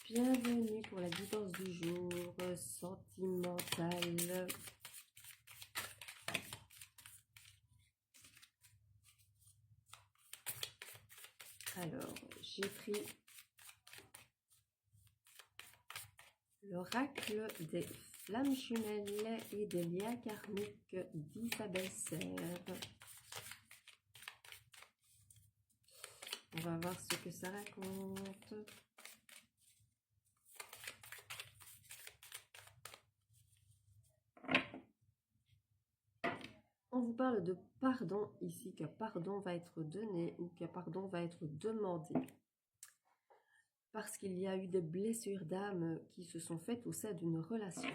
Bienvenue pour la guidance du jour sentimentale. Alors, j'ai pris l'oracle des flammes jumelles et des liens karmiques d'Isabelle Serre. On va voir ce que ça raconte. On vous parle de pardon ici, que pardon va être donné ou que pardon va être demandé. Parce qu'il y a eu des blessures d'âme qui se sont faites au sein d'une relation.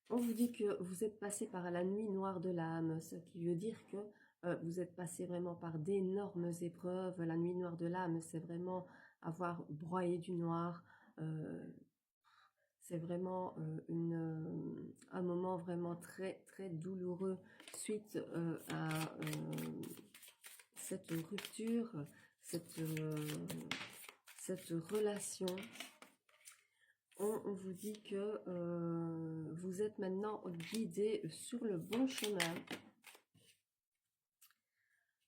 On vous dit que vous êtes passé par la nuit noire de l'âme, ce qui veut dire que vous êtes passé vraiment par d'énormes épreuves. La nuit noire de l'âme, c'est vraiment avoir broyé du noir. C'est vraiment un moment vraiment très très douloureux suite à cette rupture, cette relation. On vous dit que vous êtes maintenant guidé sur le bon chemin,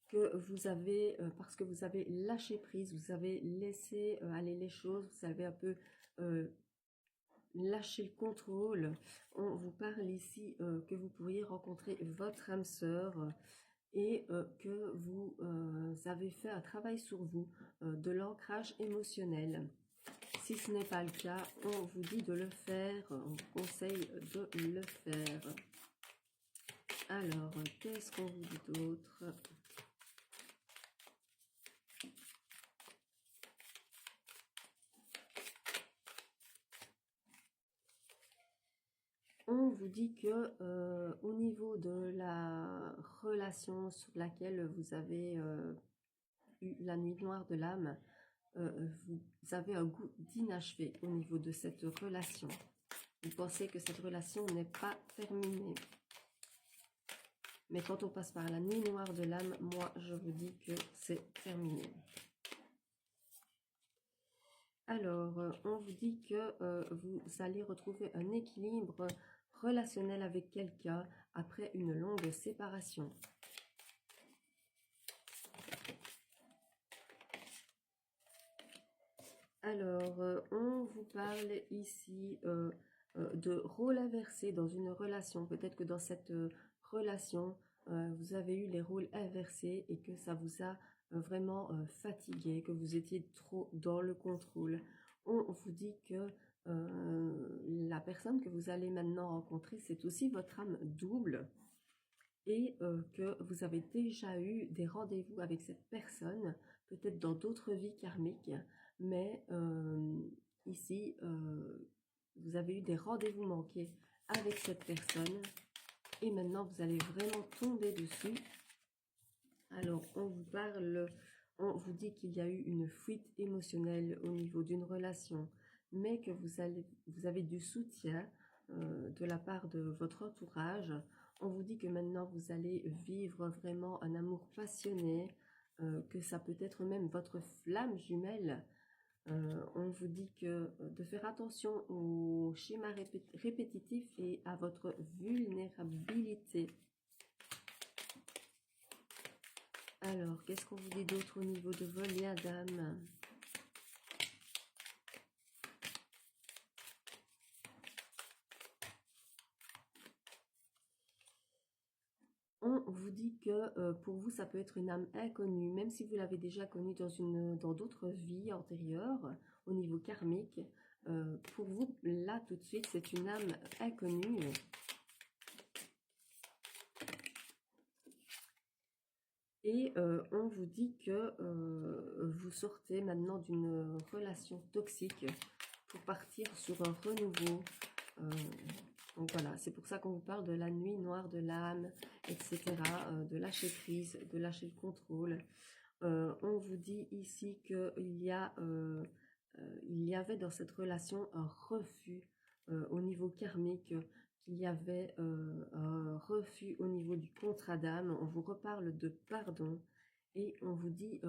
que vous avez, parce que vous avez lâché prise, vous avez laissé aller les choses, vous avez un peu lâché le contrôle. On vous parle ici que vous pourriez rencontrer votre âme sœur et que vous avez fait un travail sur vous, de l'ancrage émotionnel. Si ce n'est pas le cas, on vous dit de le faire, on vous conseille de le faire. Alors, qu'est-ce qu'on vous dit d'autre? On vous dit que au niveau de la relation sur laquelle vous avez eu la nuit noire de l'âme, vous avez un goût d'inachevé au niveau de cette relation. Vous pensez que cette relation n'est pas terminée. Mais quand on passe par la nuit noire de l'âme, moi, je vous dis que c'est terminé. Alors, on vous dit que vous allez retrouver un équilibre relationnel avec quelqu'un après une longue séparation. Alors, on vous parle ici de rôle inversé dans une relation. Peut-être que dans cette relation, vous avez eu les rôles inversés et que ça vous a vraiment fatigué, que vous étiez trop dans le contrôle. On vous dit que la personne que vous allez maintenant rencontrer, c'est aussi votre âme double et que vous avez déjà eu des rendez-vous avec cette personne, peut-être dans d'autres vies karmiques, mais ici, vous avez eu des rendez-vous manqués avec cette personne et maintenant vous allez vraiment tomber dessus. Alors, on vous parle, on vous dit qu'il y a eu une fuite émotionnelle au niveau d'une relation, mais que vous avez du soutien de la part de votre entourage. On vous dit que maintenant vous allez vivre vraiment un amour passionné, que ça peut être même votre flamme jumelle. On vous dit que de faire attention aux schémas répétitifs et à votre vulnérabilité. Alors, qu'est-ce qu'on vous dit d'autre au niveau de vos liens d'âme? On vous dit que pour vous, ça peut être une âme inconnue, même si vous l'avez déjà connue dans d'autres vies antérieures, au niveau karmique. Pour vous, là, tout de suite, c'est une âme inconnue. Et on vous dit que vous sortez maintenant d'une relation toxique pour partir sur un renouveau. Donc voilà, c'est pour ça qu'on vous parle de la nuit noire de l'âme, etc. De lâcher prise, de lâcher le contrôle. On vous dit ici qu'il y avait dans cette relation un refus au niveau karmique, qu'il y avait un refus au niveau du contrat d'âme. On vous reparle de pardon et on vous dit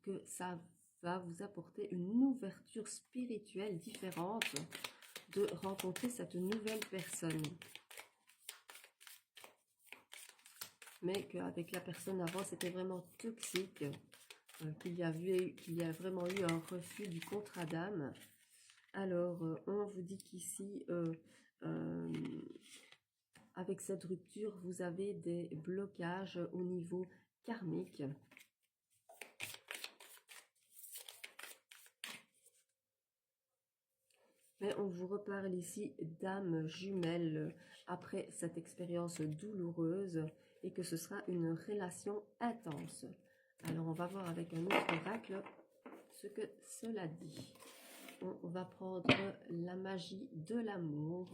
que ça va vous apporter une ouverture spirituelle différente de rencontrer cette nouvelle personne. Mais qu'avec la personne avant, c'était vraiment toxique, qu'il y a vraiment eu un refus du contrat d'âme. Alors, on vous dit qu'ici, avec cette rupture, vous avez des blocages au niveau karmique. Mais on vous reparle ici d'âme jumelle après cette expérience douloureuse et que ce sera une relation intense. Alors, on va voir avec un autre oracle ce que cela dit. On va prendre la magie de l'amour.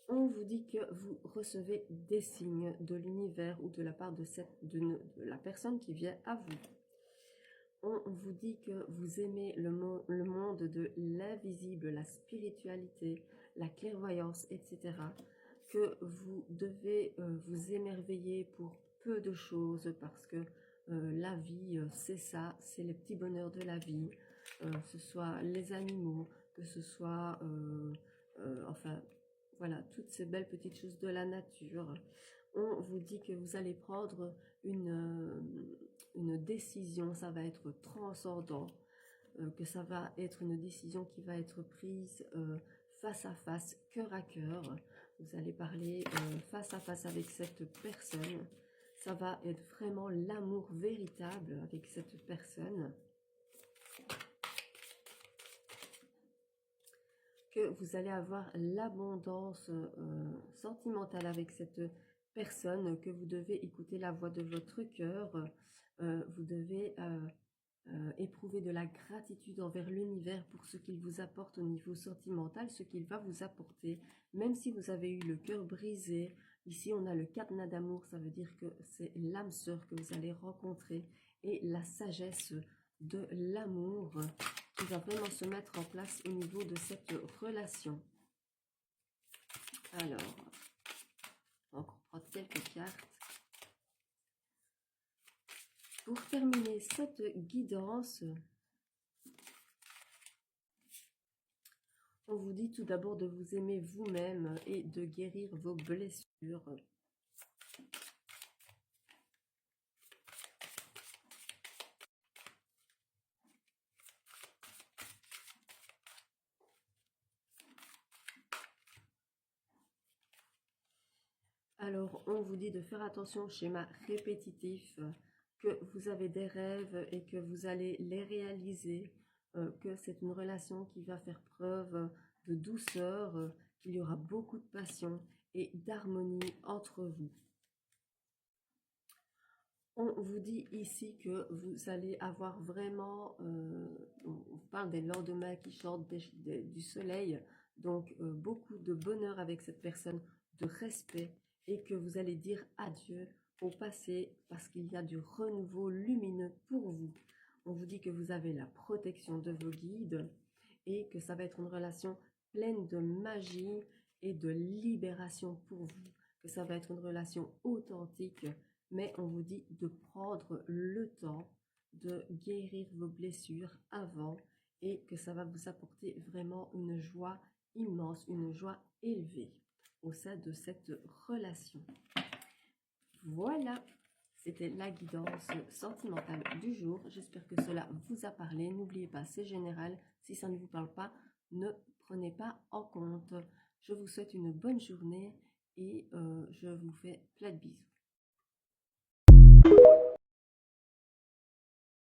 On vous dit que vous recevez des signes de l'univers ou de la part de la personne qui vient à vous. On vous dit que vous aimez le monde de l'invisible, la spiritualité, la clairvoyance, etc. Que vous devez vous émerveiller pour peu de choses parce que la vie, c'est ça, c'est les petits bonheurs de la vie, que ce soit les animaux, que ce soit, enfin, voilà, toutes ces belles petites choses de la nature. On vous dit que vous allez prendre une décision, ça va être transcendant, que ça va être une décision qui va être prise face à face, cœur à cœur. Vous allez parler face à face avec cette personne. Ça va être vraiment l'amour véritable avec cette personne. Que vous allez avoir l'abondance sentimentale avec cette personne, que vous devez écouter la voix de votre cœur. Vous devez éprouver de la gratitude envers l'univers pour ce qu'il vous apporte au niveau sentimental, ce qu'il va vous apporter, même si vous avez eu le cœur brisé. Ici, on a le cadenas d'amour, ça veut dire que c'est l'âme sœur que vous allez rencontrer et la sagesse de l'amour qui va vraiment se mettre en place au niveau de cette relation. Alors, on va encore prendre quelques cartes. Pour terminer cette guidance, on vous dit tout d'abord de vous aimer vous-même et de guérir vos blessures. Alors, on vous dit de faire attention au schéma répétitif, que vous avez des rêves et que vous allez les réaliser, que c'est une relation qui va faire preuve de douceur, qu'il y aura beaucoup de passion et d'harmonie entre vous. On vous dit ici que vous allez avoir vraiment, on parle des lendemains qui chantent du soleil, donc beaucoup de bonheur avec cette personne, de respect, et que vous allez dire adieu au passé parce qu'il y a du renouveau lumineux pour vous. On vous dit que vous avez la protection de vos guides et que ça va être une relation pleine de magie et de libération pour vous, que ça va être une relation authentique, mais on vous dit de prendre le temps de guérir vos blessures avant et que ça va vous apporter vraiment une joie immense, une joie élevée au sein de cette relation. Voilà, c'était la guidance sentimentale du jour. J'espère que cela vous a parlé. N'oubliez pas, c'est général. Si ça ne vous parle pas, ne prenez pas en compte. Je vous souhaite une bonne journée et je vous fais plein de bisous.